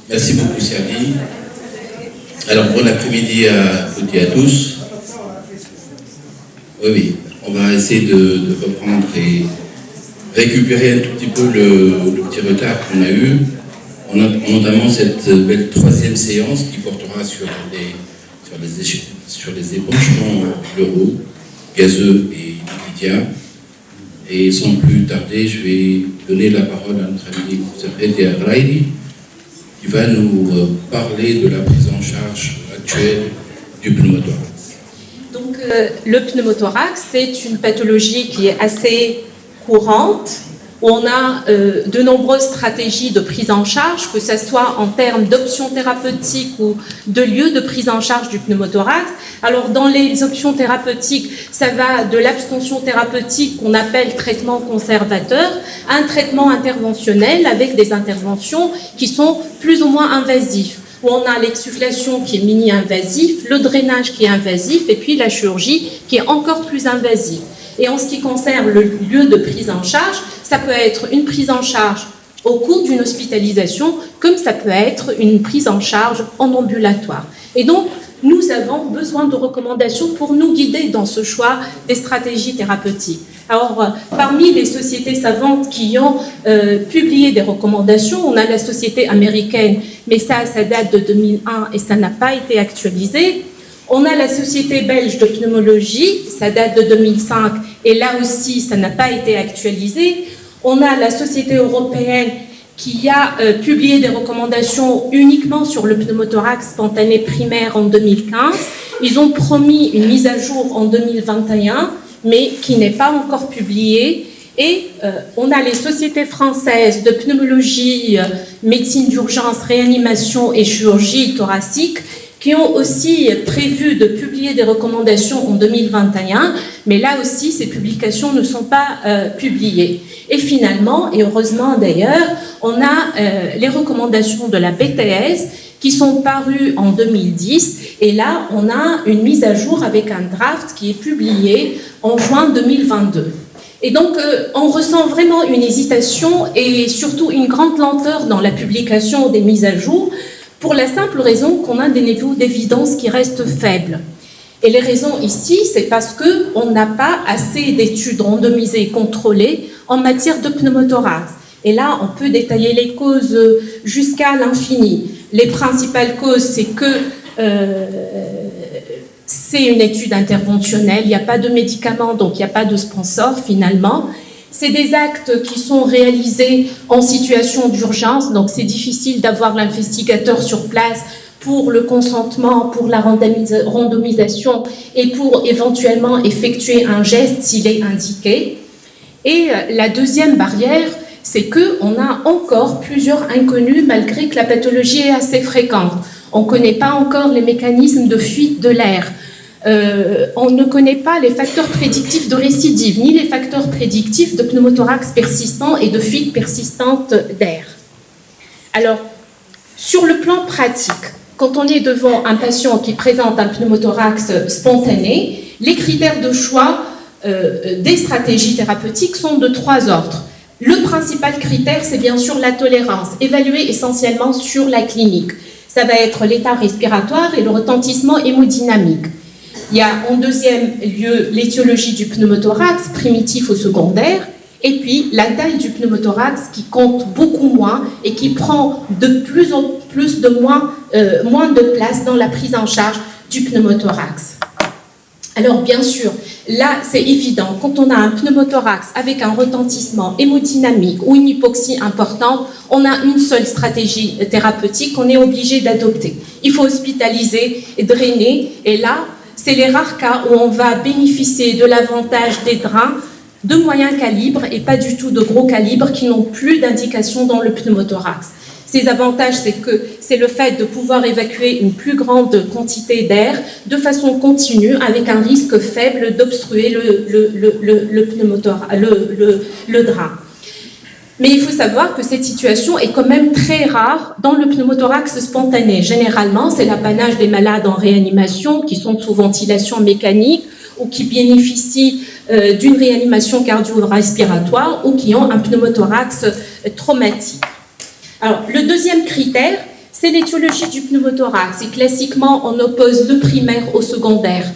Merci beaucoup, Sergi. Alors, bon après-midi à toutes et à tous. Oui, on va essayer de reprendre et récupérer un tout petit peu le petit retard qu'on a eu, notamment cette belle troisième séance qui portera sur les ébranchements pleuraux, gazeux et liquidiens. Et sans plus tarder, je vais donner la parole à notre ami Sergi Raidi, qui va nous parler de la prise en charge actuelle du pneumothorax. Donc, le pneumothorax, c'est une pathologie qui est assez courante, où on a de nombreuses stratégies de prise en charge, que ce soit en termes d'options thérapeutiques ou de lieux de prise en charge du pneumothorax. Alors, dans les options thérapeutiques, ça va de l'abstention thérapeutique qu'on appelle traitement conservateur à un traitement interventionnel avec des interventions qui sont plus ou moins invasives, où on a l'exsufflation qui est mini-invasif, le drainage qui est invasif et puis la chirurgie qui est encore plus invasive. Et en ce qui concerne le lieu de prise en charge, ça peut être une prise en charge au cours d'une hospitalisation, comme ça peut être une prise en charge en ambulatoire. Et donc, nous avons besoin de recommandations pour nous guider dans ce choix des stratégies thérapeutiques. Alors, parmi les sociétés savantes qui ont publié des recommandations, on a la société américaine, mais ça date de 2001 et ça n'a pas été actualisé. On a la Société belge de pneumologie, ça date de 2005 et là aussi, ça n'a pas été actualisé. On a la Société européenne qui a publié des recommandations uniquement sur le pneumothorax spontané primaire en 2015. Ils ont promis une mise à jour en 2021, mais qui n'est pas encore publiée. Et on a les sociétés françaises de pneumologie, médecine d'urgence, réanimation et chirurgie thoracique qui ont aussi prévu de publier des recommandations en 2021, mais là aussi, ces publications ne sont pas publiées. Et finalement, et heureusement d'ailleurs, on a les recommandations de la BTS qui sont parues en 2010, et là, on a une mise à jour avec un draft qui est publié en juin 2022. Et donc, on ressent vraiment une hésitation et surtout une grande lenteur dans la publication des mises à jour, pour la simple raison qu'on a des niveaux d'évidence qui restent faibles. Et les raisons ici, c'est parce qu'on n'a pas assez d'études randomisées et contrôlées en matière de pneumothorax. Et là, on peut détailler les causes jusqu'à l'infini. Les principales causes, c'est que c'est une étude interventionnelle, il n'y a pas de médicaments, donc il n'y a pas de sponsor finalement. C'est des actes qui sont réalisés en situation d'urgence, donc c'est difficile d'avoir l'investigateur sur place pour le consentement, pour la randomisation et pour éventuellement effectuer un geste s'il est indiqué. Et la deuxième barrière, c'est qu'on a encore plusieurs inconnus malgré que la pathologie est assez fréquente. On ne connaît pas encore les mécanismes de fuite de l'air. On ne connaît pas les facteurs prédictifs de récidive, ni les facteurs prédictifs de pneumothorax persistant et de fuite persistante d'air. Alors, sur le plan pratique, quand on est devant un patient qui présente un pneumothorax spontané, les critères de choix des stratégies thérapeutiques sont de 3 ordres. Le principal critère, c'est bien sûr la tolérance, évaluée essentiellement sur la clinique. Ça va être l'état respiratoire et le retentissement hémodynamique. Il y a en deuxième lieu l'étiologie du pneumothorax, primitif ou secondaire, et puis la taille du pneumothorax qui compte beaucoup moins et qui prend de plus en plus moins de place dans la prise en charge du pneumothorax. Alors bien sûr, là c'est évident, quand on a un pneumothorax avec un retentissement hémodynamique ou une hypoxie importante, on a une seule stratégie thérapeutique qu'on est obligé d'adopter. Il faut hospitaliser et drainer, et là, c'est les rares cas où on va bénéficier de l'avantage des drains de moyen calibre et pas du tout de gros calibre qui n'ont plus d'indication dans le pneumothorax. Ces avantages, c'est le fait de pouvoir évacuer une plus grande quantité d'air de façon continue avec un risque faible d'obstruer le drain. Mais il faut savoir que cette situation est quand même très rare dans le pneumothorax spontané. Généralement, c'est l'apanage des malades en réanimation qui sont sous ventilation mécanique ou qui bénéficient d'une réanimation cardio-respiratoire ou qui ont un pneumothorax traumatique. Alors, le deuxième critère, c'est l'étiologie du pneumothorax. Et classiquement, on oppose le primaire au secondaire.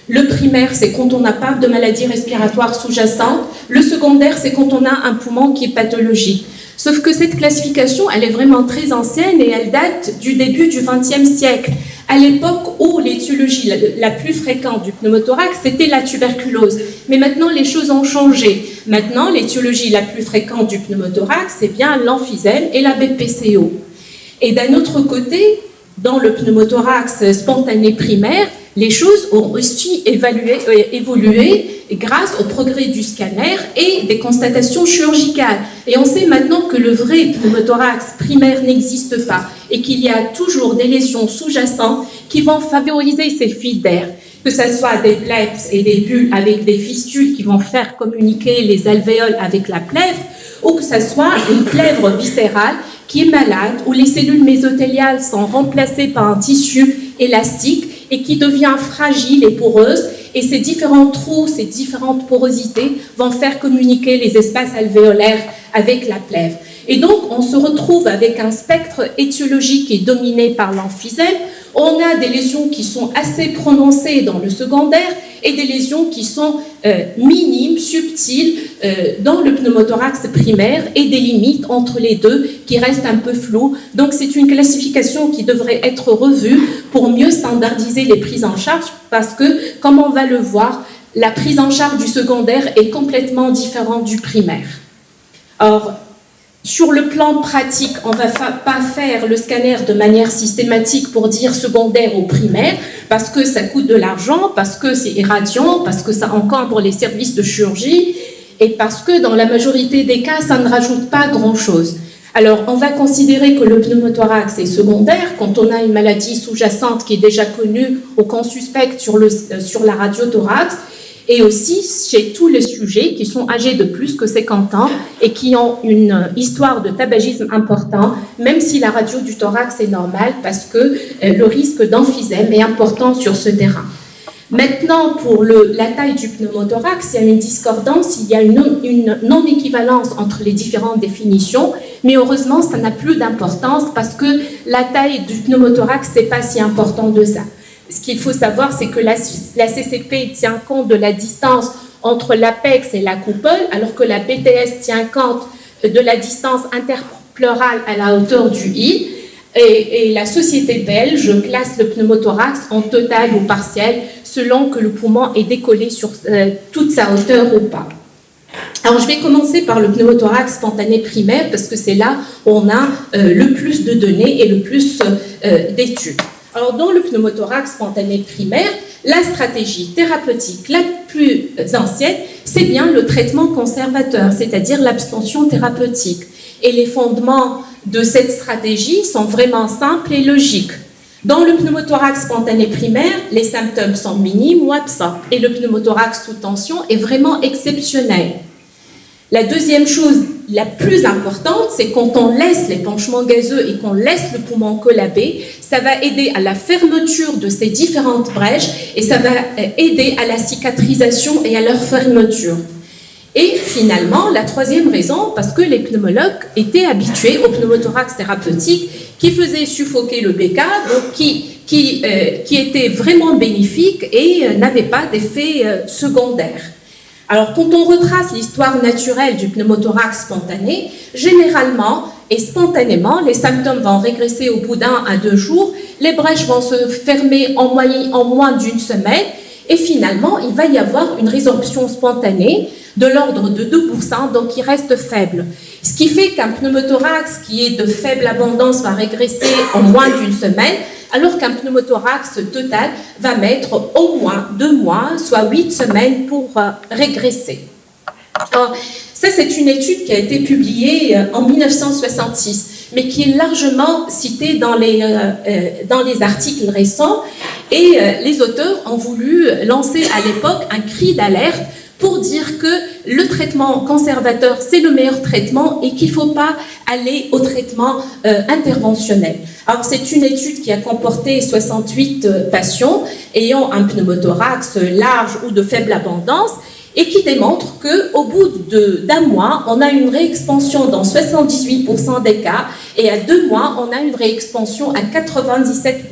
Le primaire, c'est quand on n'a pas de maladie respiratoire sous-jacente. Le secondaire, c'est quand on a un poumon qui est pathologique. Sauf que cette classification, elle est vraiment très ancienne et elle date du début du XXe siècle, à l'époque où l'étiologie la plus fréquente du pneumothorax, c'était la tuberculose. Mais maintenant, les choses ont changé. Maintenant, l'étiologie la plus fréquente du pneumothorax, c'est bien l'emphysème et la BPCO. Et d'un autre côté, dans le pneumothorax spontané primaire, les choses ont aussi évolué grâce au progrès du scanner et des constatations chirurgicales. Et on sait maintenant que le vrai pneumothorax primaire n'existe pas et qu'il y a toujours des lésions sous-jacentes qui vont favoriser ces fuites d'air, que ce soit des plèbs et des bulles avec des fistules qui vont faire communiquer les alvéoles avec la plèvre, ou que ce soit une plèvre viscérale qui est malade, où les cellules mésothéliales sont remplacées par un tissu élastique et qui devient fragile et poreuse, et ces différents trous, ces différentes porosités vont faire communiquer les espaces alvéolaires avec la plèvre. Et donc, on se retrouve avec un spectre étiologique qui est dominé par l'emphysème. On a des lésions qui sont assez prononcées dans le secondaire et des lésions qui sont minimes, subtiles dans le pneumothorax primaire et des limites entre les deux qui restent un peu floues. Donc c'est une classification qui devrait être revue pour mieux standardiser les prises en charge parce que, comme on va le voir, la prise en charge du secondaire est complètement différente du primaire. Or, sur le plan pratique, on ne va pas faire le scanner de manière systématique pour dire secondaire ou primaire, parce que ça coûte de l'argent, parce que c'est irradiant, parce que ça encombre les services de chirurgie, et parce que dans la majorité des cas, ça ne rajoute pas grand-chose. Alors, on va considérer que le pneumothorax est secondaire quand on a une maladie sous-jacente qui est déjà connue ou qu'on suspecte sur la radiothorax, et aussi chez tous les sujets qui sont âgés de plus que 50 ans et qui ont une histoire de tabagisme important, même si la radio du thorax est normale, parce que le risque d'emphysème est important sur ce terrain. Maintenant, pour la taille du pneumothorax, il y a une discordance, il y a une non-équivalence entre les différentes définitions, mais heureusement, ça n'a plus d'importance parce que la taille du pneumothorax, c'est pas si important de ça. Ce qu'il faut savoir, c'est que la CCP tient compte de la distance entre l'apex et la coupole, alors que la BTS tient compte de la distance interpleurale à la hauteur du I. Et la société belge classe le pneumothorax en total ou partiel, selon que le poumon est décollé sur toute sa hauteur ou pas. Alors, je vais commencer par le pneumothorax spontané primaire, parce que c'est là où on a le plus de données et le plus d'études. Alors, dans le pneumothorax spontané primaire, la stratégie thérapeutique la plus ancienne, c'est bien le traitement conservateur, c'est-à-dire l'abstention thérapeutique. Et les fondements de cette stratégie sont vraiment simples et logiques. Dans le pneumothorax spontané primaire, les symptômes sont minimes ou absents, et le pneumothorax sous tension est vraiment exceptionnel. La deuxième chose la plus importante, c'est quand on laisse les penchements gazeux et qu'on laisse le poumon collaber, ça va aider à la fermeture de ces différentes brèches et ça va aider à la cicatrisation et à leur fermeture. Et finalement, la troisième raison, parce que les pneumologues étaient habitués au pneumothorax thérapeutique qui faisait suffoquer le BK, donc qui était vraiment bénéfique et n'avait pas d'effet secondaire. Alors, quand on retrace l'histoire naturelle du pneumothorax spontané, généralement et spontanément, les symptômes vont régresser au bout d'1 à 2 jours, les brèches vont se fermer en moins d'une semaine, et finalement, il va y avoir une résorption spontanée de l'ordre de 2%, donc qui reste faible. Ce qui fait qu'un pneumothorax qui est de faible abondance va régresser en moins d'une semaine, alors qu'un pneumothorax total va mettre au moins 2 mois, soit 8 semaines pour régresser. Alors, ça, c'est une étude qui a été publiée en 1966, mais qui est largement citée dans les articles récents, et les auteurs ont voulu lancer à l'époque un cri d'alerte pour dire que le traitement conservateur, c'est le meilleur traitement et qu'il ne faut pas aller au traitement interventionnel. Alors, c'est une étude qui a comporté 68 patients ayant un pneumothorax large ou de faible abondance, et qui démontre qu'au bout d'un mois, on a une réexpansion dans 78% des cas, et à 2 mois, on a une réexpansion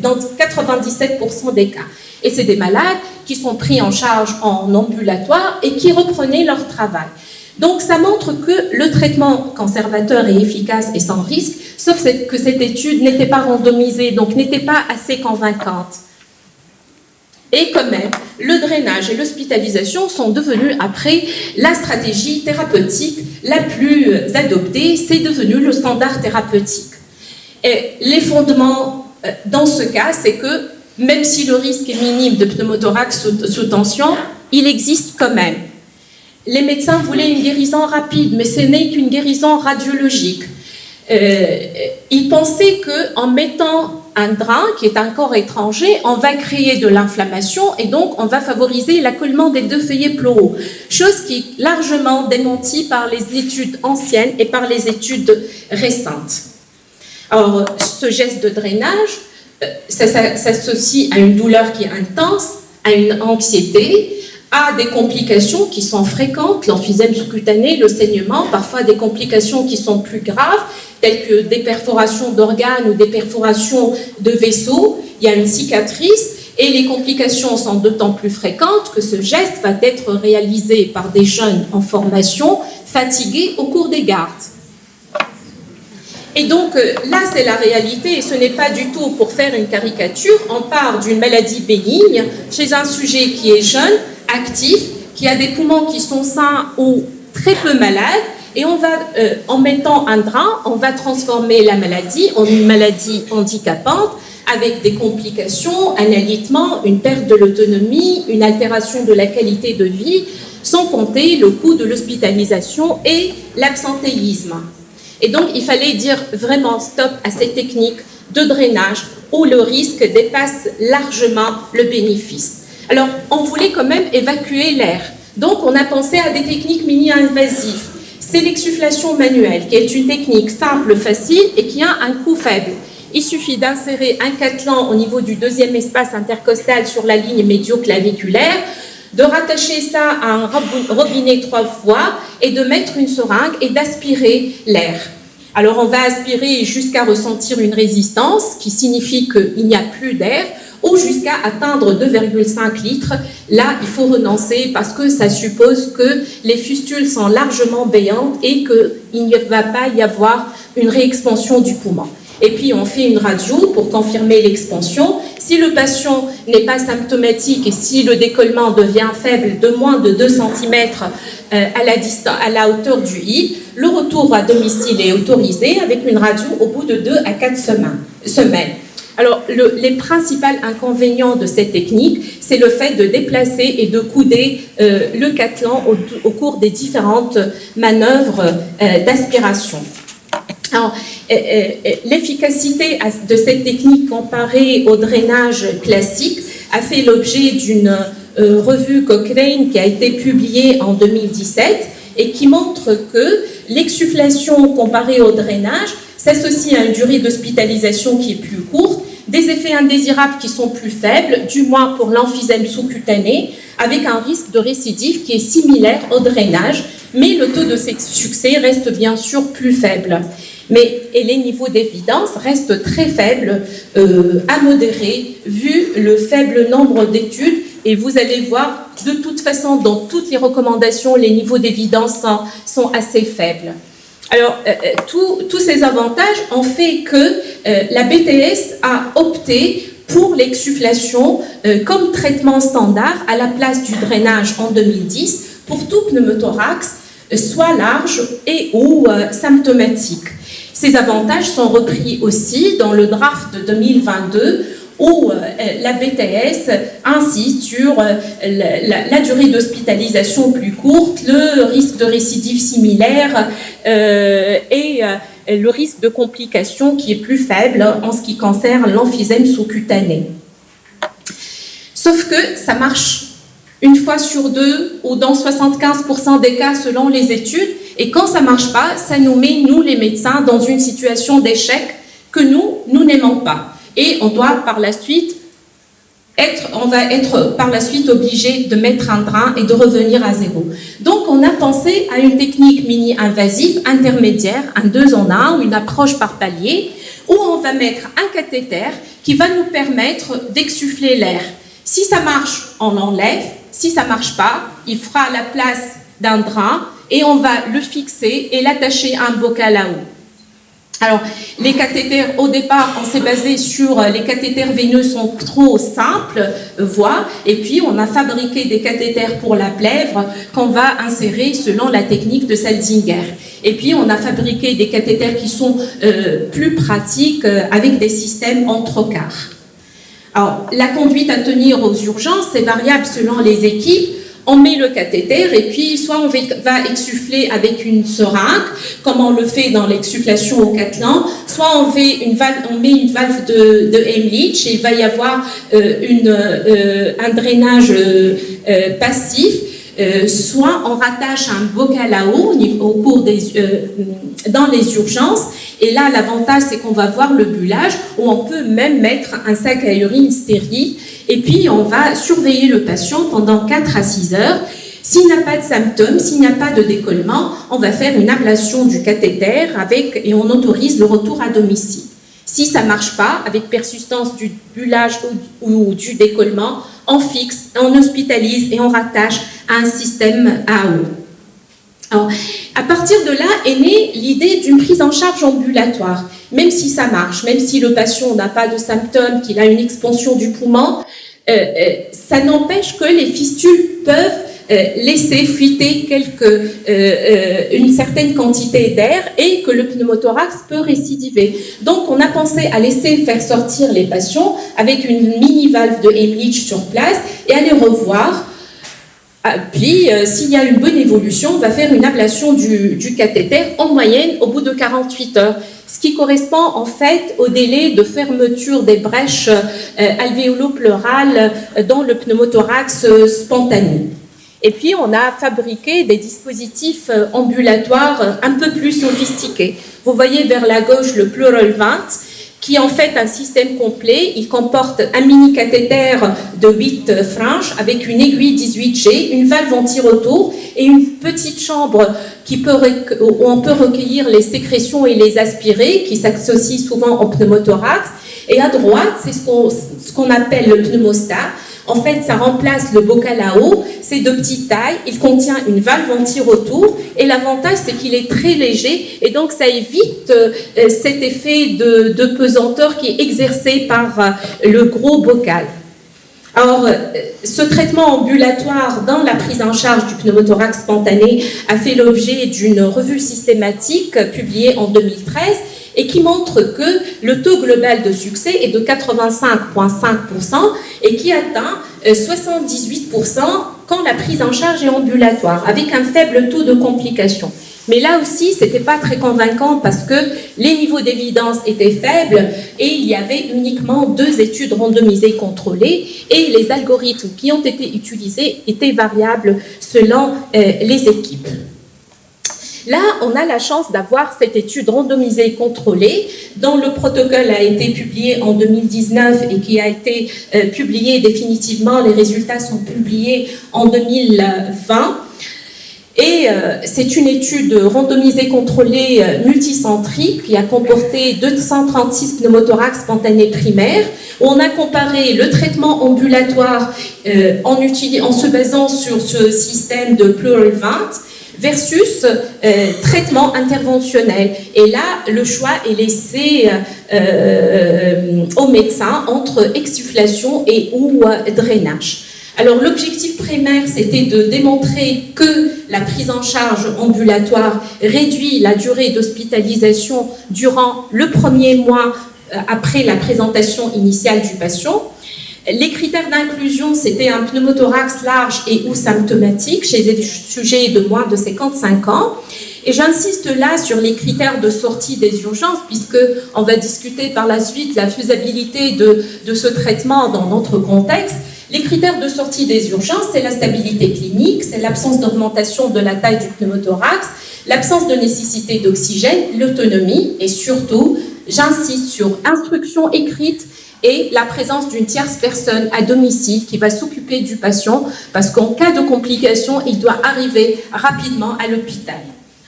dans 97% des cas. Et c'est des malades qui sont pris en charge en ambulatoire et qui reprenaient leur travail. Donc ça montre que le traitement conservateur est efficace et sans risque, sauf que cette étude n'était pas randomisée, donc n'était pas assez convaincante. Et quand même, le drainage et l'hospitalisation sont devenus après la stratégie thérapeutique la plus adoptée, c'est devenu le standard thérapeutique. Et les fondements dans ce cas, c'est que même si le risque est minime de pneumothorax sous tension, il existe quand même. Les médecins voulaient une guérison rapide, mais ce n'est qu'une guérison radiologique. Ils pensaient qu'en mettant un drain, qui est un corps étranger, on va créer de l'inflammation et donc on va favoriser l'accolement des 2 feuillets pleuraux. Chose qui est largement démentie par les études anciennes et par les études récentes. Alors, ce geste de drainage, ça s'associe à une douleur qui est intense, à une anxiété, à des complications qui sont fréquentes, l'emphysème sous-cutané, le saignement, parfois des complications qui sont plus graves, telles que des perforations d'organes ou des perforations de vaisseaux. Il y a une cicatrice et les complications sont d'autant plus fréquentes que ce geste va être réalisé par des jeunes en formation, fatigués au cours des gardes. Et donc là, c'est la réalité et ce n'est pas du tout pour faire une caricature. On part d'une maladie bénigne chez un sujet qui est jeune, actif, qui a des poumons qui sont sains ou très peu malades, et on va, en mettant un drain, on va transformer la maladie en une maladie handicapante avec des complications, un alitement, une perte de l'autonomie, une altération de la qualité de vie, sans compter le coût de l'hospitalisation et l'absentéisme. Et donc, il fallait dire vraiment stop à ces techniques de drainage où le risque dépasse largement le bénéfice. Alors, on voulait quand même évacuer l'air. Donc, on a pensé à des techniques mini-invasives. C'est l'exsufflation manuelle, qui est une technique simple, facile et qui a un coût faible. Il suffit d'insérer un cattelan au niveau du 2e espace intercostal sur la ligne médioclaviculaire, de rattacher ça à un robinet 3 fois et de mettre une seringue et d'aspirer l'air. Alors, on va aspirer jusqu'à ressentir une résistance, qui signifie qu'il n'y a plus d'air, ou jusqu'à atteindre 2,5 litres. Là, il faut renoncer parce que ça suppose que les fustules sont largement béantes et qu'il ne va pas y avoir une réexpansion du poumon. Et puis, on fait une radio pour confirmer l'expansion. Si le patient n'est pas symptomatique et si le décollement devient faible de moins de 2 cm à la hauteur du I, le retour à domicile est autorisé avec une radio au bout de 2 à 4 semaines. Alors, les principaux inconvénients de cette technique, c'est le fait de déplacer et de couder le cattelan au cours des différentes manœuvres d'aspiration. Alors, l'efficacité de cette technique comparée au drainage classique a fait l'objet d'une revue Cochrane qui a été publiée en 2017 et qui montre que l'exsufflation comparée au drainage s'associe à une durée d'hospitalisation qui est plus courte, des effets indésirables qui sont plus faibles, du moins pour l'emphysème sous-cutané, avec un risque de récidive qui est similaire au drainage, mais le taux de succès reste bien sûr plus faible. Et les niveaux d'évidence restent très faibles, à modérés, vu le faible nombre d'études. Et vous allez voir, de toute façon, dans toutes les recommandations, les niveaux d'évidence sont assez faibles. Alors, tous ces avantages ont fait que la BTS a opté pour l'exsufflation comme traitement standard à la place du drainage en 2010 pour tout pneumothorax, soit large et ou symptomatique. Ces avantages sont repris aussi dans le draft de 2022 où la BTS insiste sur la durée d'hospitalisation plus courte, le risque de récidive similaire et le risque de complications qui est plus faible en ce qui concerne l'emphysème sous-cutané. Sauf que ça marche une fois sur 2 ou dans 75% des cas selon les études, et quand ça ne marche pas, ça nous met, nous les médecins, dans une situation d'échec que nous n'aimons pas. Et on doit par la suite on va être par la suite obligé de mettre un drain et de revenir à zéro. Donc, on a pensé à une technique mini-invasive intermédiaire, un 2 en 1 ou une approche par palier, où on va mettre un cathéter qui va nous permettre d'exsuffler l'air. Si ça marche, on l'enlève. Si ça ne marche pas, il fera la place d'un drain et on va le fixer et l'attacher à un bocal à eau. Alors, les cathéters, au départ, on s'est basé sur les cathéters veineux sont trop simples, voie, et puis on a fabriqué des cathéters pour la plèvre qu'on va insérer selon la technique de Selzinger. Et puis, on a fabriqué des cathéters qui sont plus pratiques avec des systèmes en trocars. Alors, la conduite à tenir aux urgences, c'est variable selon les équipes. On met le cathéter et puis soit on va exsuffler avec une seringue, comme on le fait dans l'exsufflation au Catalan, soit on met une valve de Heimlich et il va y avoir un drainage passif, soit on rattache un bocal à eau dans les urgences. Et là, l'avantage, c'est qu'on va voir le bullage, où on peut même mettre un sac à urine stérile. Et puis, on va surveiller le patient pendant 4 à 6 heures. S'il n'a pas de symptômes, s'il n'y a pas de décollement, on va faire une ablation du cathéter et on autorise le retour à domicile. Si ça ne marche pas, avec persistance du bullage ou du décollement, on fixe, on hospitalise et on rattache à un système à eau. Alors, à partir de là est née l'idée d'une prise en charge ambulatoire. Même si ça marche, même si le patient n'a pas de symptômes, qu'il a une expansion du poumon, ça n'empêche que les fistules peuvent laisser fuiter une certaine quantité d'air et que le pneumothorax peut récidiver. Donc, on a pensé à laisser faire sortir les patients avec une mini-valve de Heimlich sur place et à les revoir. Puis, s'il y a une bonne évolution, on va faire une ablation du cathéter en moyenne au bout de 48 heures, ce qui correspond en fait au délai de fermeture des brèches alvéolo-pleurales dans le pneumothorax spontané. Et puis, on a fabriqué des dispositifs ambulatoires un peu plus sophistiqués. Vous voyez vers la gauche le pleural vent, qui est en fait un système complet. Il comporte un mini-cathéter de 8 franges avec une aiguille 18G, une valve anti-retour et une petite chambre où on peut recueillir les sécrétions et les aspirer, qui s'associent souvent au pneumothorax. Et à droite, c'est ce qu'on appelle le pneumostat. En fait, ça remplace le bocal à eau. C'est de petite taille. Il contient une valve anti-retour. Et l'avantage, c'est qu'il est très léger. Et donc, ça évite cet effet de pesanteur qui est exercé par le gros bocal. Alors, ce traitement ambulatoire dans la prise en charge du pneumothorax spontané a fait l'objet d'une revue systématique publiée en 2013 et qui montre que le taux global de succès est de 85,5% et qui atteint 78% quand la prise en charge est ambulatoire, avec un faible taux de complications. Mais là aussi, ce n'était pas très convaincant parce que les niveaux d'évidence étaient faibles et il y avait uniquement 2 études randomisées contrôlées et les algorithmes qui ont été utilisés étaient variables selon les équipes. Là, on a la chance d'avoir cette étude randomisée contrôlée dont le protocole a été publié en 2019 et qui a été publié définitivement. Les résultats sont publiés en 2020. Et c'est une étude randomisée contrôlée multicentrique qui a comporté 236 pneumothorax spontanés primaires où on a comparé le traitement ambulatoire en se basant sur ce système de pleural vent versus traitement interventionnel. Et là, le choix est laissé au médecin entre exsufflation ou drainage. Alors, l'objectif primaire, c'était de démontrer que la prise en charge ambulatoire réduit la durée d'hospitalisation durant le premier mois après la présentation initiale du patient. Les critères d'inclusion, c'était un pneumothorax large et ou symptomatique chez des sujets de moins de 55 ans. Et j'insiste là sur les critères de sortie des urgences, puisqu'on va discuter par la suite la faisabilité de ce traitement dans notre contexte. Les critères de sortie des urgences, c'est la stabilité clinique, c'est l'absence d'augmentation de la taille du pneumothorax, l'absence de nécessité d'oxygène, l'autonomie et surtout, j'insiste sur instruction écrite et la présence d'une tierce personne à domicile qui va s'occuper du patient parce qu'en cas de complication, il doit arriver rapidement à l'hôpital.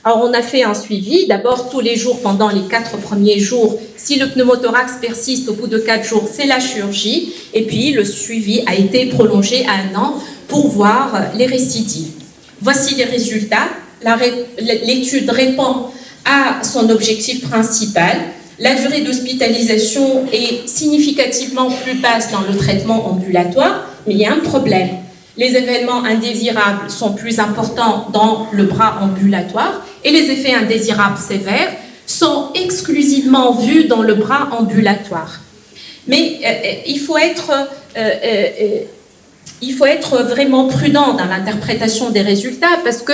Alors, on a fait un suivi, d'abord tous les jours pendant les 4 premiers jours. Si le pneumothorax persiste au bout de 4 jours, c'est la chirurgie. Et puis, le suivi a été prolongé à 1 an pour voir les récidives. Voici les résultats. L'étude répond à son objectif principal. La durée d'hospitalisation est significativement plus basse dans le traitement ambulatoire, mais il y a un problème. Les événements indésirables sont plus importants dans le bras ambulatoire et les effets indésirables sévères sont exclusivement vus dans le bras ambulatoire. Mais il faut être vraiment prudent dans l'interprétation des résultats parce que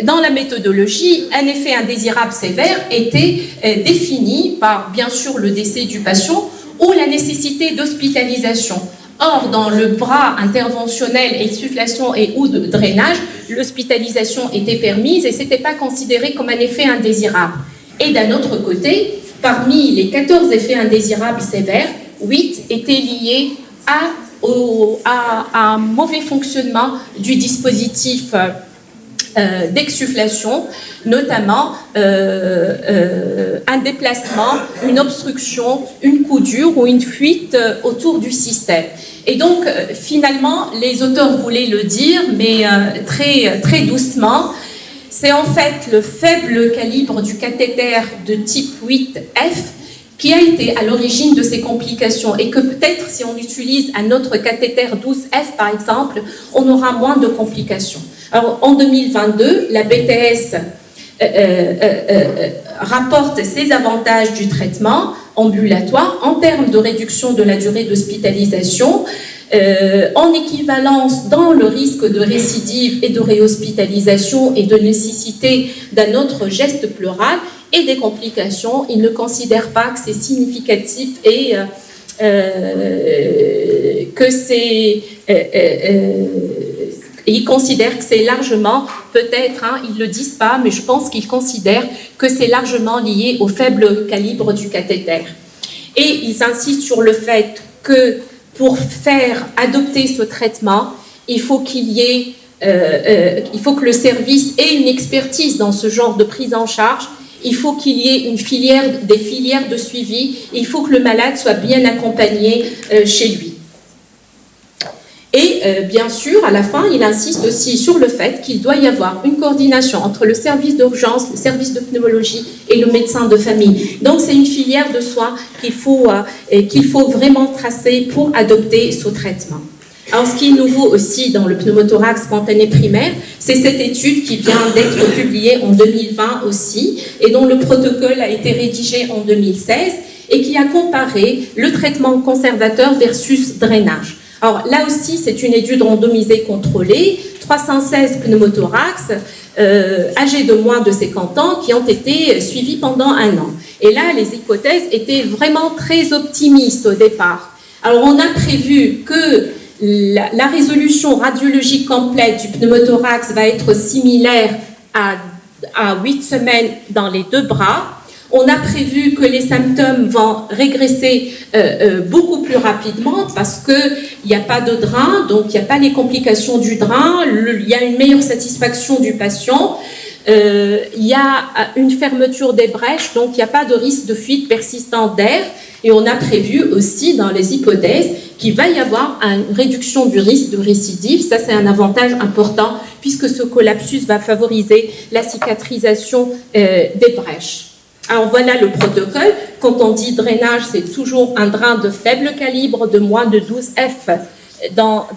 dans la méthodologie, un effet indésirable sévère était défini par, bien sûr, le décès du patient ou la nécessité d'hospitalisation. Or, dans le bras interventionnel, insufflation et ou de drainage, l'hospitalisation était permise et ce n'était pas considéré comme un effet indésirable. Et d'un autre côté, parmi les 14 effets indésirables sévères, 8 étaient liés à un mauvais fonctionnement du dispositif d'exsufflation, notamment un déplacement, une obstruction, une coudure ou une fuite autour du système. Et donc, finalement, les auteurs voulaient le dire, mais très doucement, c'est en fait le faible calibre du cathéter de type 8F qui a été à l'origine de ces complications et que peut-être si on utilise un autre cathéter 12F par exemple, on aura moins de complications. Alors en 2022, la BTS rapporte ses avantages du traitement ambulatoire en termes de réduction de la durée d'hospitalisation, en équivalence dans le risque de récidive et de réhospitalisation et de nécessité d'un autre geste pleural et des complications. Il ne considère pas que c'est significatif et que c'est... ils considèrent que c'est largement, peut-être, ils ne le disent pas, mais je pense qu'ils considèrent que c'est largement lié au faible calibre du cathéter. Et ils insistent sur le fait que pour faire adopter ce traitement, il faut qu'il y ait, il faut que le service ait une expertise dans ce genre de prise en charge. Il faut qu'il y ait des filières de suivi. Il faut que le malade soit bien accompagné chez lui. Et bien sûr, à la fin, il insiste aussi sur le fait qu'il doit y avoir une coordination entre le service d'urgence, le service de pneumologie et le médecin de famille. Donc, c'est une filière de soins qu'il faut vraiment tracer pour adopter ce traitement. Alors, ce qui est nouveau aussi dans le pneumothorax spontané primaire, c'est cette étude qui vient d'être publiée en 2020 aussi, et dont le protocole a été rédigé en 2016, et qui a comparé le traitement conservateur versus drainage. Alors là aussi, c'est une étude randomisée contrôlée, 316 pneumothorax âgés de moins de 50 ans qui ont été suivis pendant 1 an. Et là, les hypothèses étaient vraiment très optimistes au départ. Alors on a prévu que la résolution radiologique complète du pneumothorax va être similaire à 8 semaines dans les 2 bras. On a prévu que les symptômes vont régresser beaucoup plus rapidement parce qu'il n'y a pas de drain, donc il n'y a pas les complications du drain, il y a une meilleure satisfaction du patient, il y a une fermeture des brèches, donc il n'y a pas de risque de fuite persistante d'air. Et on a prévu aussi dans les hypothèses qu'il va y avoir une réduction du risque de récidive. Ça, c'est un avantage important puisque ce collapsus va favoriser la cicatrisation des brèches. Alors voilà le protocole. Quand on dit drainage, c'est toujours un drain de faible calibre de moins de 12 F dans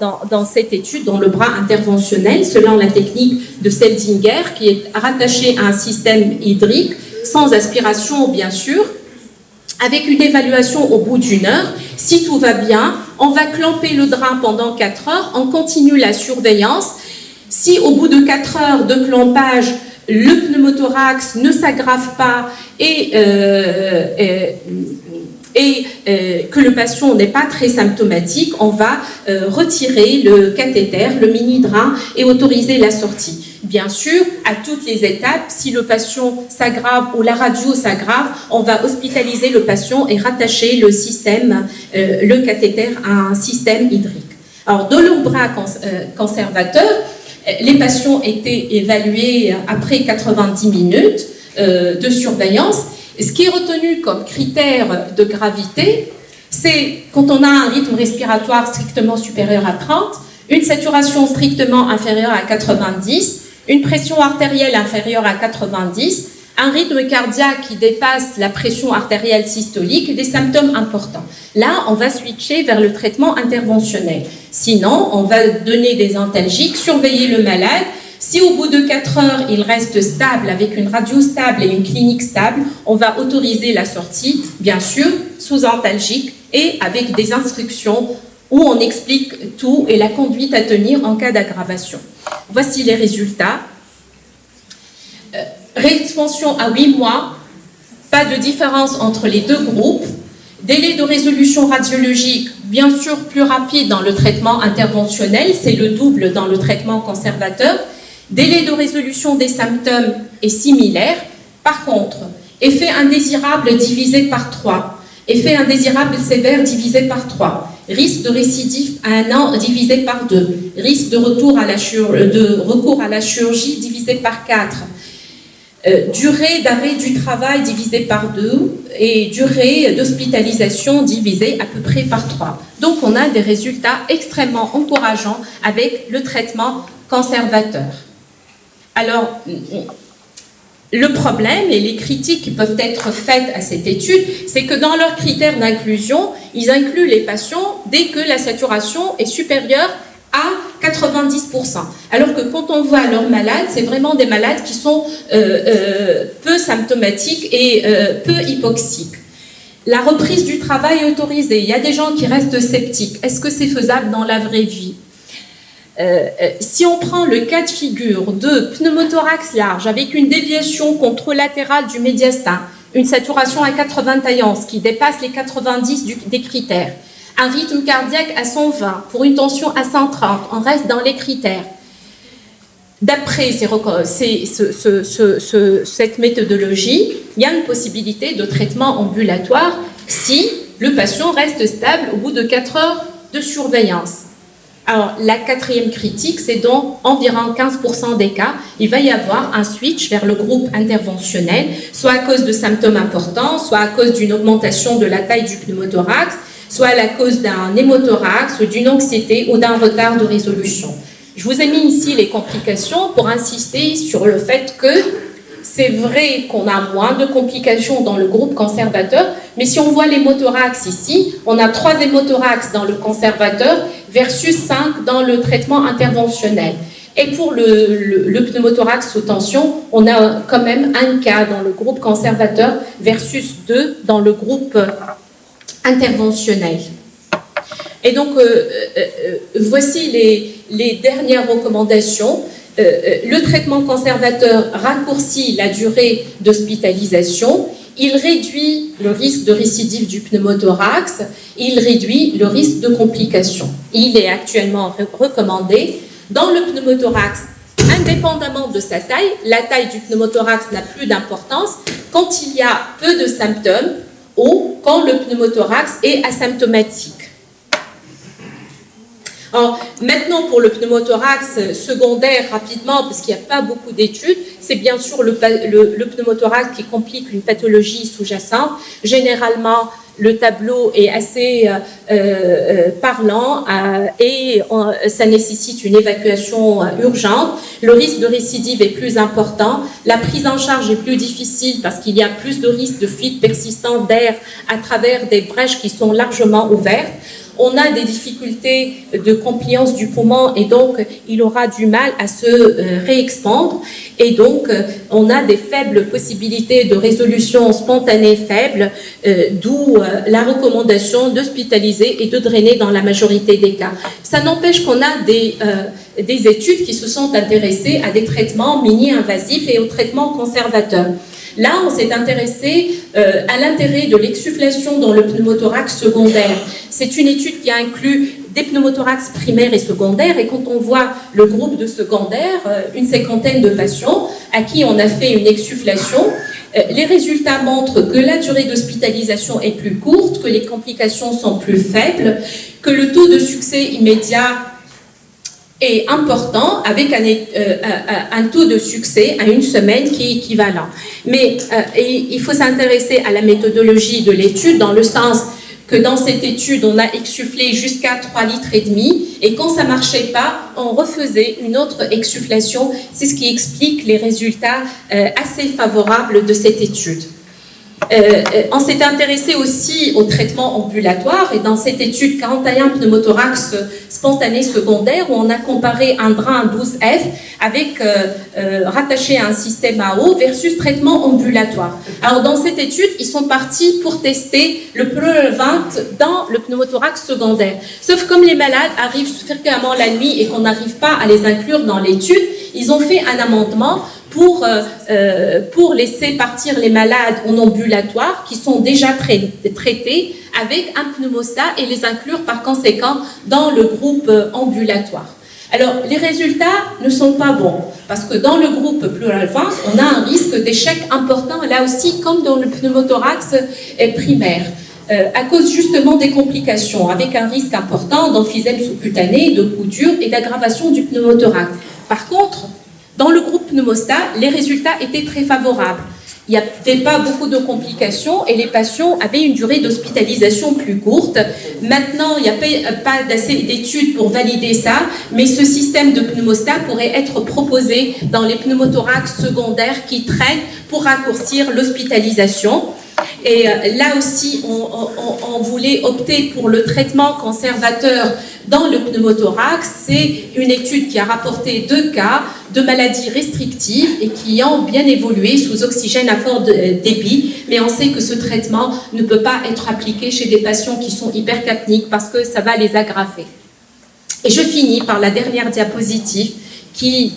cette étude, dans le bras interventionnel, selon la technique de Seldinger, qui est rattachée à un système hydrique, sans aspiration bien sûr, avec une évaluation au bout d'1 heure. Si tout va bien, on va clamper le drain pendant 4 heures, on continue la surveillance. Si au bout de 4 heures de clampage, le pneumothorax ne s'aggrave pas et que le patient n'est pas très symptomatique, on va retirer le cathéter, le mini-drain et autoriser la sortie. bien sûr, à toutes les étapes, si le patient s'aggrave ou la radio s'aggrave, on va hospitaliser le patient et rattacher le système, le cathéter à un système hydrique. Alors, dans le bras conservateur, les patients étaient évalués après 90 minutes de surveillance. Ce qui est retenu comme critère de gravité, c'est quand on a un rythme respiratoire strictement supérieur à 30, une saturation strictement inférieure à 90, une pression artérielle inférieure à 90, un rythme cardiaque qui dépasse la pression artérielle systolique et des symptômes importants. Là, on va switcher vers le traitement interventionnel. Sinon, on va donner des antalgiques, surveiller le malade. Si au bout de 4 heures, il reste stable, avec une radio stable et une clinique stable, on va autoriser la sortie, bien sûr, sous antalgique et avec des instructions où on explique tout et la conduite à tenir en cas d'aggravation. Voici les résultats. Réexpansion à 8 mois, pas de différence entre les deux groupes. Délai de résolution radiologique, bien sûr plus rapide dans le traitement interventionnel, c'est le double dans le traitement conservateur. Délai de résolution des symptômes est similaire. Par contre, effet indésirable divisé par 3, effet indésirable sévère divisé par 3, risque de récidive à 1 an divisé par 2, risque de recours à la chirurgie divisé par 4, durée d'arrêt du travail divisé par 2 et durée d'hospitalisation divisée à peu près par 3. Donc on a des résultats extrêmement encourageants avec le traitement conservateur. Alors, le problème et les critiques qui peuvent être faites à cette étude, c'est que dans leurs critères d'inclusion, ils incluent les patients dès que la saturation est supérieure à 90%. Alors que quand on voit leurs malades, c'est vraiment des malades qui sont peu symptomatiques et peu hypoxiques. La reprise du travail est autorisée. Il y a des gens qui restent sceptiques. Est-ce que c'est faisable dans la vraie vie ? Si on prend le cas de figure de pneumothorax large avec une déviation contralatérale du médiastin, une saturation à 91 qui dépasse les 90 des critères, un rythme cardiaque à 120 pour une tension à 130, on reste dans les critères. D'après cette méthodologie, il y a une possibilité de traitement ambulatoire si le patient reste stable au bout de 4 heures de surveillance. Alors, la quatrième critique, c'est dans environ 15% des cas, il va y avoir un switch vers le groupe interventionnel, soit à cause de symptômes importants, soit à cause d'une augmentation de la taille du pneumothorax, soit à la cause d'un hémothorax, d'une anxiété ou d'un retard de résolution. Je vous ai mis ici les complications pour insister sur le fait que c'est vrai qu'on a moins de complications dans le groupe conservateur, mais si on voit l'hémothorax ici, on a 3 hémothorax dans le conservateur versus 5 dans le traitement interventionnel. Et pour le pneumothorax sous tension, on a quand même un cas dans le groupe conservateur versus 2 dans le groupe interventionnel. Et donc, voici les dernières recommandations. Le traitement conservateur raccourcit la durée d'hospitalisation, il réduit le risque de récidive du pneumothorax, il réduit le risque de complications. Il est actuellement recommandé dans le pneumothorax, indépendamment de sa taille, la taille du pneumothorax n'a plus d'importance quand il y a peu de symptômes ou quand le pneumothorax est asymptomatique. Alors, maintenant, pour le pneumothorax secondaire, rapidement, parce qu'il n'y a pas beaucoup d'études, c'est bien sûr le pneumothorax qui complique une pathologie sous-jacente. Généralement, le tableau est assez parlant et ça nécessite une évacuation urgente. Le risque de récidive est plus important. La prise en charge est plus difficile parce qu'il y a plus de risque de fuite persistante d'air à travers des brèches qui sont largement ouvertes. On a des difficultés de compliance du poumon et donc il aura du mal à se réexpandre et donc on a des faibles possibilités de résolution spontanée faible, d'où la recommandation d'hospitaliser et de drainer dans la majorité des cas. Ça n'empêche qu'on a des études qui se sont intéressées à des traitements mini-invasifs et aux traitements conservateurs. Là, on s'est intéressé à l'intérêt de l'exsufflation dans le pneumothorax secondaire. C'est une étude qui a inclus des pneumothorax primaires et secondaires. Et quand on voit le groupe de secondaires, une cinquantaine de patients à qui on a fait une exsufflation, les résultats montrent que la durée d'hospitalisation est plus courte, que les complications sont plus faibles, que le taux de succès immédiat est important, avec un taux de succès à une semaine qui est équivalent. Mais il faut s'intéresser à la méthodologie de l'étude, dans le sens que dans cette étude, on a exsufflé jusqu'à 3,5 litres, et quand ça ne marchait pas, on refaisait une autre exsufflation. C'est ce qui explique les résultats assez favorables de cette étude. On s'est intéressé aussi au traitement ambulatoire, et dans cette étude 41 pneumothorax spontanés secondaires, où on a comparé un drain 12F avec rattaché à un système AO versus traitement ambulatoire. Alors dans cette étude, ils sont partis pour tester le Pleural-20 dans le pneumothorax secondaire. Sauf comme les malades arrivent fréquemment la nuit et qu'on n'arrive pas à les inclure dans l'étude, ils ont fait un amendement pour laisser partir les malades en ambulatoire qui sont déjà traités avec un pneumostat et les inclure par conséquent dans le groupe ambulatoire. Alors, les résultats ne sont pas bons parce que dans le groupe Pleural-20, on a un risque d'échec important, là aussi, comme dans le pneumothorax primaire. À cause justement des complications, avec un risque important d'emphysème sous-cutané, de coups durs et d'aggravation du pneumothorax. Par contre, dans le groupe pneumostat, les résultats étaient très favorables. Il n'y avait pas beaucoup de complications et les patients avaient une durée d'hospitalisation plus courte. Maintenant, il n'y a pas d'assez d'études pour valider ça, mais ce système de pneumostat pourrait être proposé dans les pneumothorax secondaires qui traînent pour raccourcir l'hospitalisation. Et là aussi, on voulait opter pour le traitement conservateur dans le pneumothorax. C'est une étude qui a rapporté 2 cas de maladies restrictives et qui ont bien évolué sous oxygène à fort débit. Mais on sait que ce traitement ne peut pas être appliqué chez des patients qui sont hypercapniques parce que ça va les aggraver. Et je finis par la dernière diapositive qui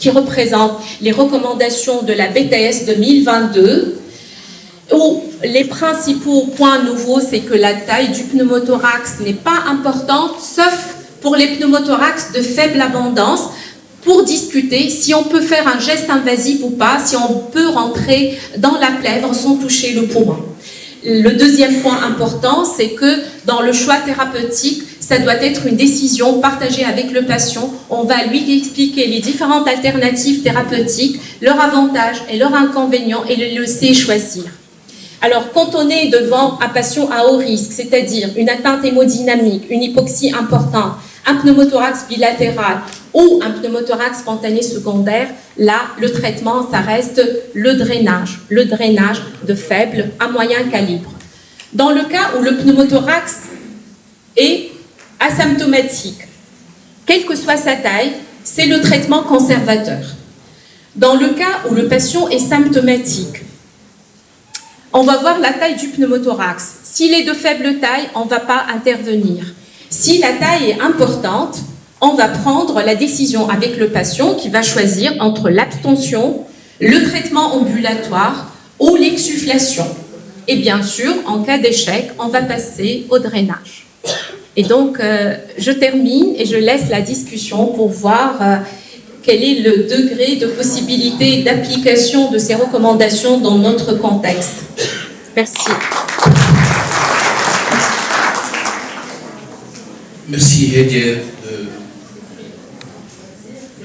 représente les recommandations de la BTS 2022. Où les principaux points nouveaux, c'est que la taille du pneumothorax n'est pas importante, sauf pour les pneumothorax de faible abondance, pour discuter si on peut faire un geste invasif ou pas, si on peut rentrer dans la plèvre sans toucher le poumon. Le deuxième point important, c'est que dans le choix thérapeutique, ça doit être une décision partagée avec le patient. On va lui expliquer les différentes alternatives thérapeutiques, leurs avantages et leurs inconvénients, et le laisser choisir. Alors, quand on est devant un patient à haut risque, c'est-à-dire une atteinte hémodynamique, une hypoxie importante, un pneumothorax bilatéral ou un pneumothorax spontané secondaire, là, le traitement, ça reste le drainage de faible à moyen calibre. Dans le cas où le pneumothorax est asymptomatique, quelle que soit sa taille, c'est le traitement conservateur. Dans le cas où le patient est symptomatique, on va voir la taille du pneumothorax. S'il est de faible taille, on ne va pas intervenir. Si la taille est importante, on va prendre la décision avec le patient qui va choisir entre l'abstention, le traitement ambulatoire ou l'exsufflation. Et bien sûr, en cas d'échec, on va passer au drainage. Et donc, je termine et je laisse la discussion pour voir quel est le degré de possibilité d'application de ces recommandations dans notre contexte. Merci. Merci Hedia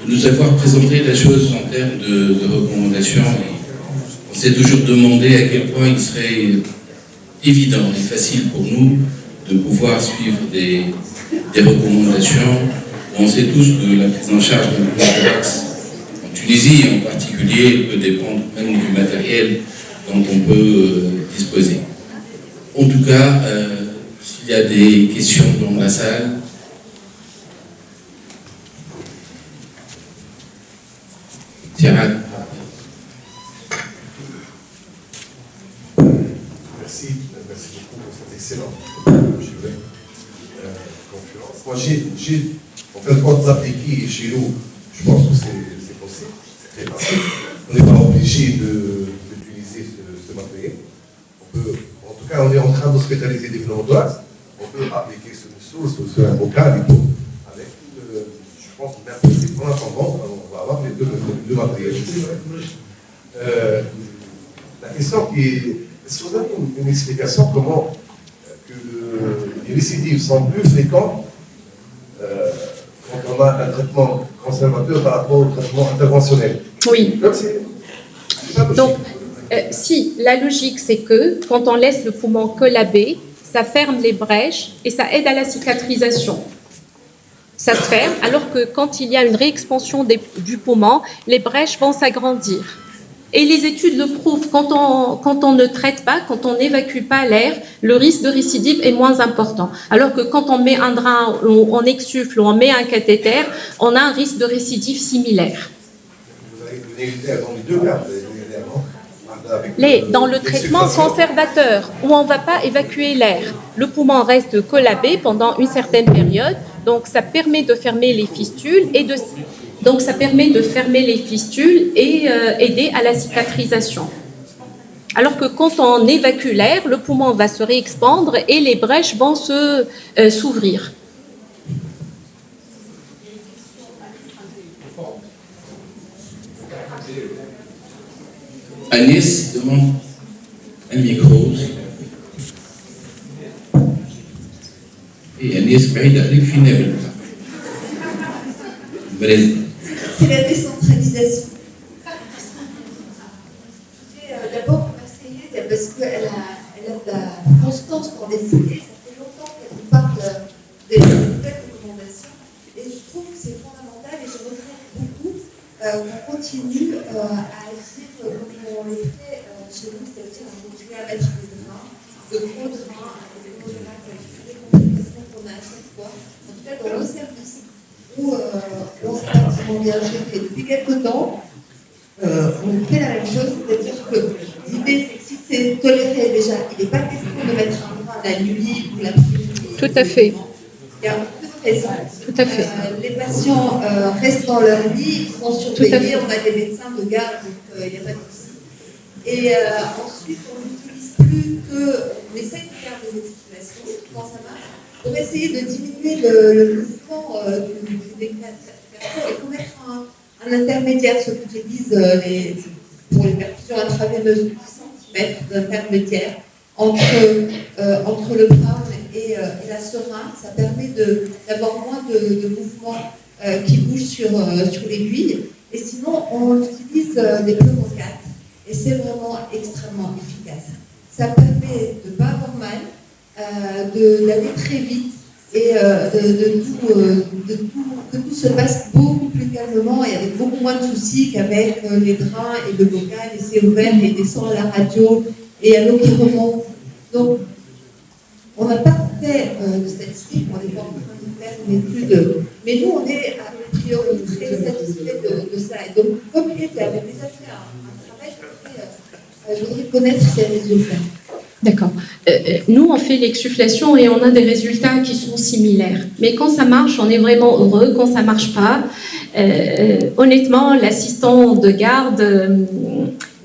de nous avoir présenté la chose en termes de recommandations. On s'est toujours demandé à quel point il serait évident et facile pour nous de pouvoir suivre des recommandations. On sait tous que la prise en charge d'un pneumothorax, en Tunisie en particulier, peut dépendre même du matériel dont on peut disposer. En tout cas, s'il y a des questions dans la salle. Tiara. Merci beaucoup pour cette excellente conférence. Moi, j'ai en fait, quand l'appliquer chez nous, je pense que c'est possible, c'est très facile. On n'est pas obligé d'utiliser ce matériel. On peut, en tout cas, on est en train d'hospitaliser des pneumothorax. On peut appliquer ce sur un bocal et tout, avec, je pense, même possible. En attendant, on va avoir les deux matériels. La question qui est, est-ce que vous avez une explication comment que les récidives sont plus fréquentes quand on a un traitement conservateur par rapport au traitement interventionnel? Oui. Donc, Donc, si, la logique, c'est que quand on laisse le poumon collabé, ça ferme les brèches et ça aide à la cicatrisation. Ça se ferme, alors que quand il y a une réexpansion du poumon, les brèches vont s'agrandir. Et les études le prouvent, quand on ne traite pas, quand on n'évacue pas l'air, le risque de récidive est moins important. Alors que quand on met un drain, on exsuffle ou on met un cathéter, on a un risque de récidive similaire. vous avez donné l'air dans les deux cas, Dans le traitement conservateur, où on ne va pas évacuer l'air, le poumon reste collabé pendant une certaine période, donc ça permet de fermer les fistules et aider à la cicatrisation. Alors que quand on évacue l'air, le poumon va se réexpandre et les brèches vont s'ouvrir. Agnès demande un micro. Et Agnès بعيد عليك فينا بالبقى. C'est la décentralisation. D'abord marseillaise parce qu'elle a de la constance pour décider. Ça fait longtemps qu'elle nous parle des nouvelles recommandations. Et je trouve que c'est fondamental et je regrette beaucoup qu'on continue à agir comme on les fait chez nous, c'est-à-dire à continuer à mettre des drains, de gros drains, des gros drains, avec les complications qu'on a à chaque fois. En tout cas, dans nos services, où on ne sait pas comment bien gérer. Depuis quelques temps, on fait la même chose, c'est-à-dire que l'idée, c'est que si c'est toléré déjà, il n'est pas question de mettre un drain la nuit ou l'après-midi. Tout à fait. Il y a beaucoup de raisons. Tout à fait. Les patients restent dans leur lit, ils sont surveillés, on a des médecins de garde, donc il n'y a pas de souci. Et ensuite, on n'utilise plus que, on essaie de faire des explications quand ça marche, pour essayer de diminuer le mouvement des perfusions et pour mettre un intermédiaire, ce que disent pour les perfusions intraveineuses, 10 cm d'intermédiaire entre le bras et la seringue. Ça permet d'avoir moins de mouvements qui bougent sur l'aiguille. Et sinon, on utilise des pneumocats. Et c'est vraiment extrêmement efficace. Ça permet de ne pas avoir mal, d'aller très vite et que tout se passe beaucoup plus calmement et avec beaucoup moins de soucis qu'avec les drains et le bocal, et c'est ouvert et descend à la radio et à l'eau qui remonte. Donc, on n'a pas fait de statistiques, on n'est pas en train de faire une étude, mais nous, on est a priori très satisfait de ça. Et donc, comme il avait déjà fait un travail, je voudrais connaître ces résultats. D'accord. Nous, on fait l'exsufflation et on a des résultats qui sont similaires. Mais quand ça marche, on est vraiment heureux. Quand ça ne marche pas, honnêtement, l'assistant de garde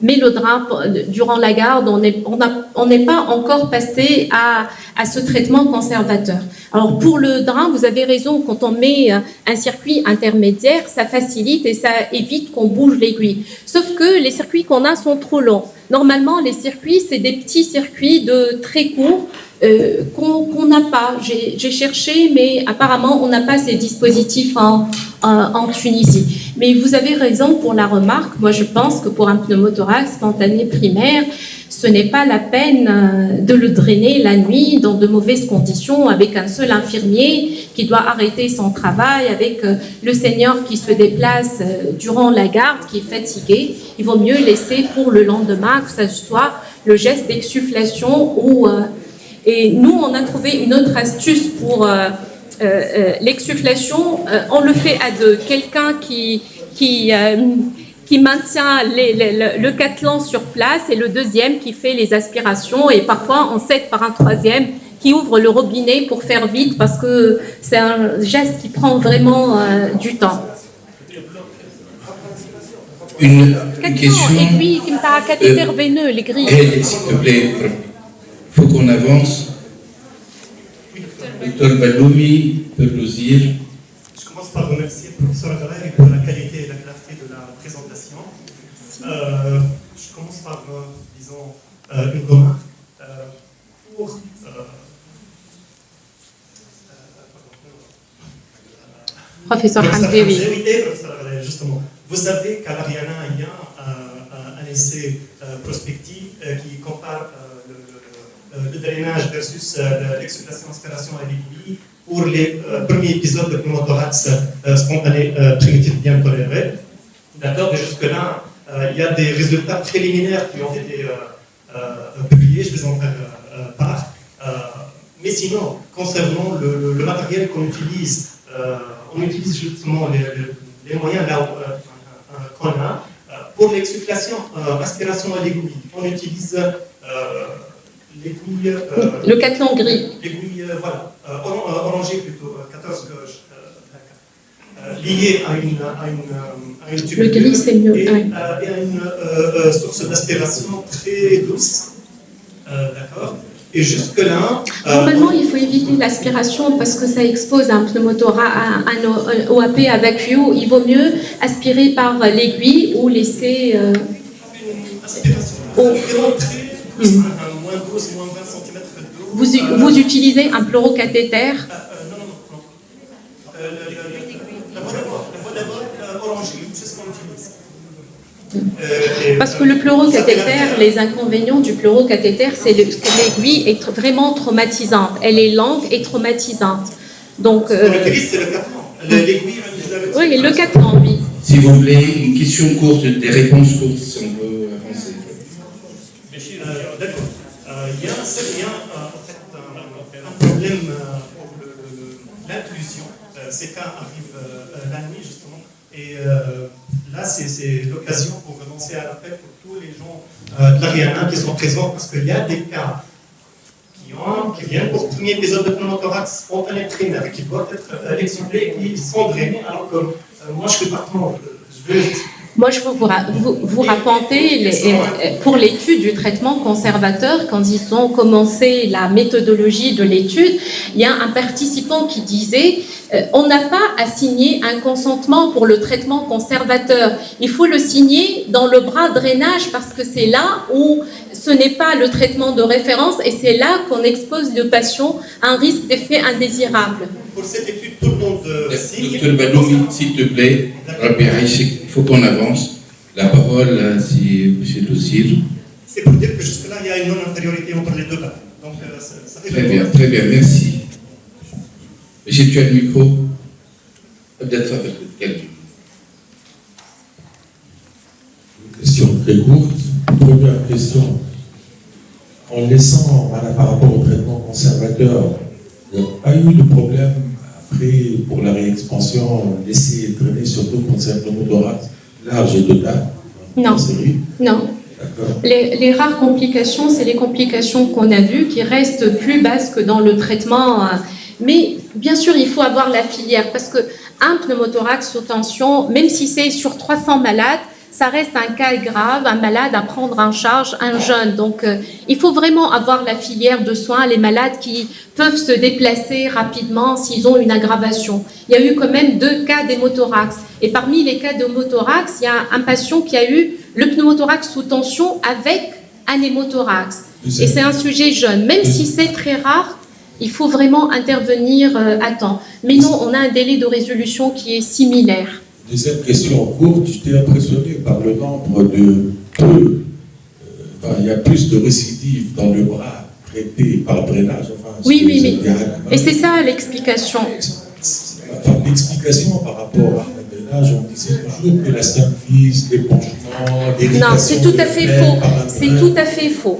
met le drap durant la garde. On n'est pas encore passé à ce traitement conservateur. Alors, pour le drap, vous avez raison, quand on met un circuit intermédiaire, ça facilite et ça évite qu'on bouge l'aiguille. Sauf que les circuits qu'on a sont trop longs. Normalement, les circuits, c'est des petits circuits de très courts qu'on n'a pas. J'ai cherché, mais apparemment, on n'a pas ces dispositifs en Tunisie. Mais vous avez raison pour la remarque. Moi, je pense que pour un pneumothorax spontané primaire, ce n'est pas la peine de le drainer la nuit dans de mauvaises conditions avec un seul infirmier qui doit arrêter son travail, avec le senior qui se déplace durant la garde, qui est fatigué. Il vaut mieux laisser pour le lendemain que ce soit le geste d'exsufflation. Et nous, on a trouvé une autre astuce pour l'exsufflation. On le fait à deux. Quelqu'un qui maintient le catlan sur place et le deuxième qui fait les aspirations et parfois on s'aide par un troisième qui ouvre le robinet pour faire vite parce que c'est un geste qui prend vraiment du temps. Une question. Aiguille qui me t'a cathéter veineux, les grilles. S'il te plaît, il faut qu'on avance. Dr Balloumi peut closir. Je commence par remercier le professeur Agharay pour la qualité et la clarté de la présentation. Je commence par, disons, une remarque. Pour Professeur Hamdi, oui. Justement, vous savez qu'à l'Ariana, il y a un essai prospectif qui compare le drainage versus l'exsufflation-aspiration à l'aiguille pour les premiers épisodes de pneumothorax spontané primitif bien toléré. D'accord. Et jusque-là, il y a des résultats préliminaires qui ont été publiés, je vais en faire part. Mais sinon, concernant le matériel qu'on utilise, on utilise justement les moyens là qu'on a. Pour l'exsufflation, aspiration à l'aiguille, on utilise l'aiguille. Le cathlon gris. L'aiguille, voilà, orangée plutôt, 14 gauche, liée à une tube. Le gris, c'est mieux. Et à une source d'aspiration très douce. D'accord. Et jusque-là... Normalement, il faut éviter l'aspiration parce que ça expose un pneumothorax à un OAP avec UO. Il vaut mieux aspirer par l'aiguille ou laisser... Une aspiration moins 12, moins 20 cm d'eau. Vous utilisez un pleurocathéter? Non. La voie d'abord orangée, c'est ce qu'on utilise. Parce que le pleurocathéter, les inconvénients du pleurocathéter, c'est que l'aiguille est vraiment traumatisante. Elle est longue et traumatisante. Donc, c'est le cathlon. L'aiguille, oui, le cathlon, oui. Si vous voulez, une question courte, des réponses courtes, si on veut avancer. D'accord. Il y a en fait un problème pour l'inclusion. Ces cas arrivent la nuit, justement. Et là, c'est l'occasion pour renoncer à l'appel pour tous les gens de l'Ariana qui sont présents, parce qu'il y a des cas qui viennent pour le premier épisode de pneumothorax spontané primaire, qui doivent être exsufflés et qui sont drainés, alors que moi, je suis partant. Moi, je veux vous raconter, pour l'étude du traitement conservateur, quand ils ont commencé la méthodologie de l'étude, il y a un participant qui disait on n'a pas à signer un consentement pour le traitement conservateur. Il faut le signer dans le bras drainage parce que c'est là où ce n'est pas le traitement de référence et c'est là qu'on expose le patient à un risque d'effet indésirable. Pour cette étude, tout le monde signe. Docteur Balloumi, s'il te plaît, il faut qu'on avance. La parole, si M. Dossir. C'est pour dire que jusque-là, il y a une non-antériorité entre les deux cas. Donc, ça fait très bien, merci. Monsieur, tu as le micro. Peut-être avec quelqu'un. Une question très courte. Première question. En laissant, par rapport au traitement conservateur, il n'y a pas eu de problème après pour la réexpansion, laisser traîner surtout pour le pneumothorax large et total? Non. Non. D'accord. Les rares complications, c'est les complications qu'on a vues qui restent plus basses que dans le traitement. Mais bien sûr, il faut avoir la filière parce qu'un pneumothorax sous tension, même si c'est sur 300 malades, ça reste un cas grave, un malade à prendre en charge, un jeune. Donc, il faut vraiment avoir la filière de soins, les malades qui peuvent se déplacer rapidement s'ils ont une aggravation. Il y a eu quand même 2 cas d'hémothorax. Et parmi les cas d'hémothorax, il y a un patient qui a eu le pneumothorax sous tension avec un hémothorax. Et c'est un sujet jeune. Même si c'est très rare, il faut vraiment intervenir à temps. Mais non, on a un délai de résolution qui est similaire. Deuxième question courte, j'étais impressionné par le nombre de peu. Il y a plus de récidives dans le bras traité par drainage. Oui. Et c'est ça l'explication. L'explication par rapport à drainage, on disait toujours que la symphyse, l'épanchement, l'irritation. Non, c'est tout à fait faux. C'est tout à fait faux.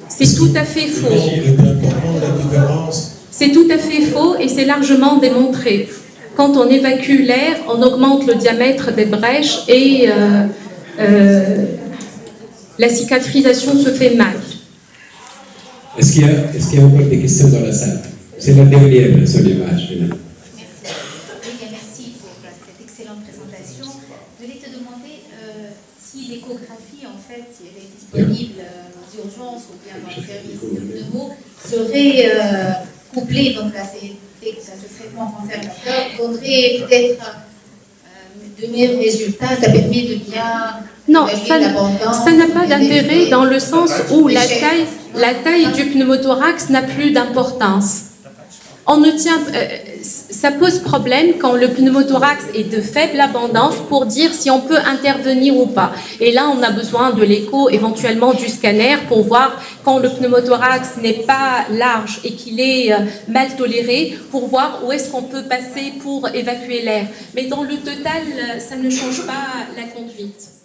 C'est tout à fait faux. C'est tout à fait faux et c'est largement démontré. Quand on évacue l'air, on augmente le diamètre des brèches et la cicatrisation se fait mal. Est-ce qu'il y a encore des questions dans la salle? C'est la dernière sur l'image. Merci pour cette excellente présentation. Je voulais te demander si l'échographie, en fait, si elle est disponible aux urgences ou bien dans le service de pneumo, serait couplé donc à ce traitement conservateur donnerait peut-être de meilleurs résultats, ça permet de bien Non, évaluer l'abondance. ça n'a pas d'intérêt dans le sens où la taille du pneumothorax n'a plus d'importance. On ne tient, ça pose problème quand le pneumothorax est de faible abondance pour dire si on peut intervenir ou pas. Et là, on a besoin de l'écho, éventuellement du scanner, pour voir quand le pneumothorax n'est pas large et qu'il est mal toléré, pour voir où est-ce qu'on peut passer pour évacuer l'air. Mais dans le total, ça ne change pas la conduite.